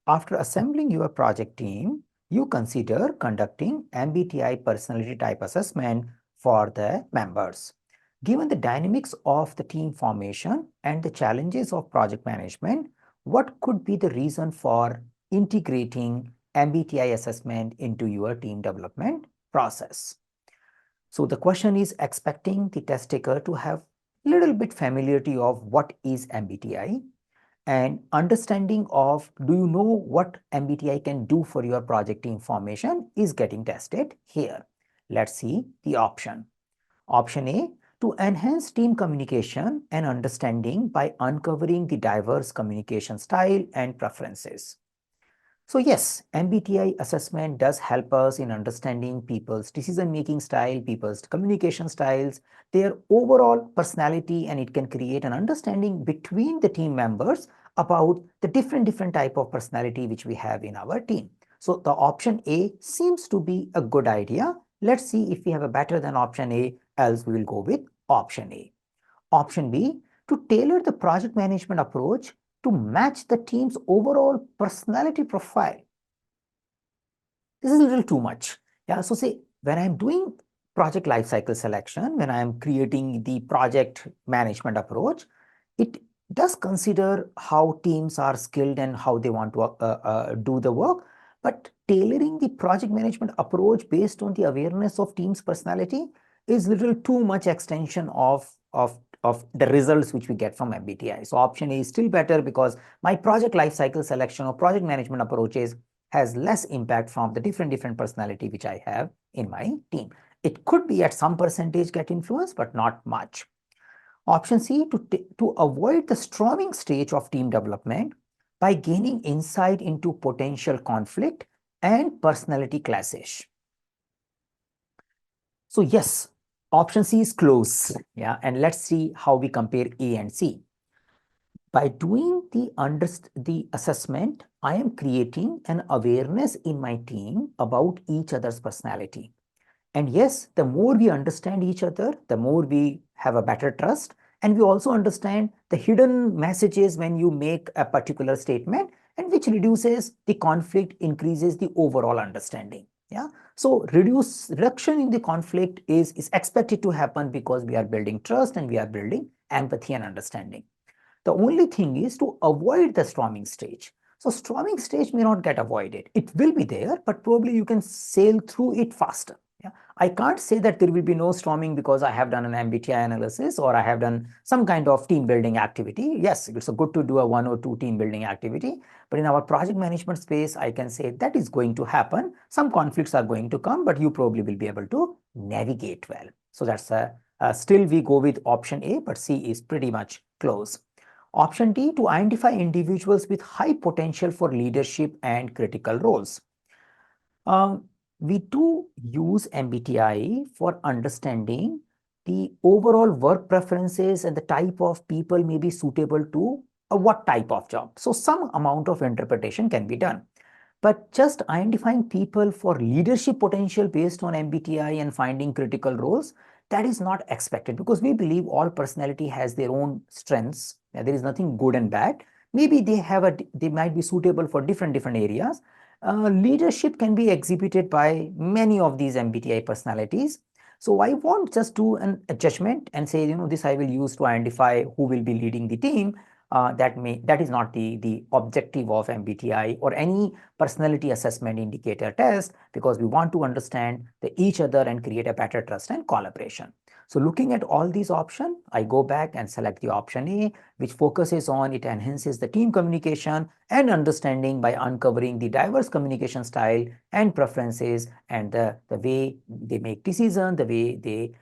After assembling your project team, you consider conducting MBTI personality type assessment for the members. Given the dynamics of the team formation and the challenges of project management, what could be the reason for integrating MBTI assessment into your team development process? So the question is expecting the test taker to have little bit familiarity of what is MBTI and understanding of do you know what MBTI can do for your project team formation is getting tested here. Let's see the option. Option A, to enhance team communication and understanding by uncovering the diverse communication style and preferences. So yes, MBTI assessment does help us in understanding people's decision-making style, people's communication styles, their overall personality, and it can create an understanding between the team members about the different type of personality which we have in our team. So the option A seems to be a good idea. Let's see if we have a better than option A, else we will go with option A. Option B, to tailor the project management approach to match the team's overall personality profile. This is a little too much. Yeah, so say when I'm doing project lifecycle selection, when I'm creating the project management approach, it does consider how teams are skilled and how they want to do the work. But tailoring the project management approach based on the awareness of team's personality is little too much extension of the results which we get from MBTI. So option A is still better because my project lifecycle selection or project management approaches has less impact from the different personality which I have in my team. It could be at some percentage get influenced, but not much. Option C, to avoid the storming stage of team development by gaining insight into potential conflict and personality clashes. So yes, option C is close. Yeah, and let's see how we compare A and C. By doing the assessment, I am creating an awareness in my team about each other's personality. And yes, the more we understand each other, the more we have a better trust. And we also understand the hidden messages when you make a particular statement, and which reduces the conflict, increases the overall understanding. Yeah. So reduction in the conflict is expected to happen because we are building trust and we are building empathy and understanding. The only thing is to avoid the storming stage. So storming stage may not get avoided. It will be there, but probably you can sail through it faster. Yeah? I can't say that there will be no storming because I have done an MBTI analysis or I have done some kind of team building activity. Yes, it's good to do a 1 or 2 team building activity, but in our project management space, I can say that is going to happen. Some conflicts are going to come, but you probably will be able to navigate well. So that's still we go with option A, but C is pretty much close. Option D, to identify individuals with high potential for leadership and critical roles. We do use MBTI for understanding the overall work preferences and the type of people may be suitable to what type of job. So some amount of interpretation can be done. But just identifying people for leadership potential based on MBTI and finding critical roles, that is not expected because we believe all personality has their own strengths. There is nothing good and bad. Maybe they might be suitable for different areas. Leadership can be exhibited by many of these MBTI personalities. So I won't just do a judgment and say, this I will use to identify who will be leading the team. That is not the objective of MBTI or any personality assessment indicator test, because we want to understand each other and create a better trust and collaboration. So looking at all these options, I go back and select the option A, which focuses on it enhances the team communication and understanding by uncovering the diverse communication style and preferences and the way they make decisions, the way they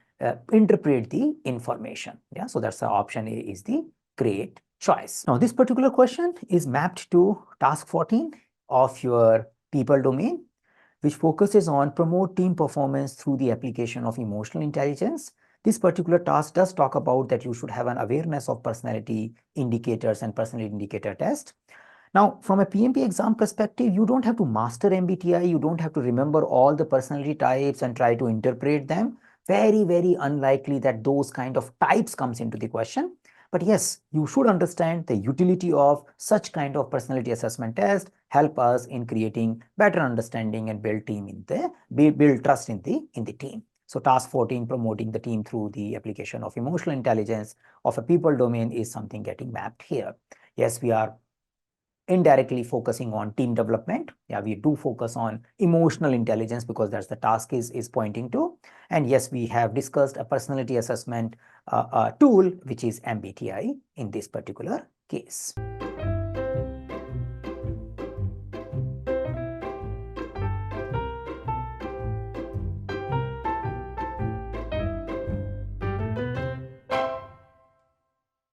interpret the information. Yeah, so that's the option A is the great choice. Now, this particular question is mapped to task 14 of your people domain, which focuses on promote team performance through the application of emotional intelligence. This particular task does talk about that you should have an awareness of personality indicators and personality indicator test. Now, from a PMP exam perspective, you don't have to master MBTI. You don't have to remember all the personality types and try to interpret them. Very, very unlikely that those kind of types comes into the question. But yes, you should understand the utility of such kind of personality assessment test help us in creating better understanding and build trust in the team. So task 14, promoting the team through the application of emotional intelligence of a people domain, is something getting mapped here. Yes, we are indirectly focusing on team development. Yeah, we do focus on emotional intelligence because that's the task is pointing to. And yes, we have discussed a personality assessment tool, which is MBTI in this particular case.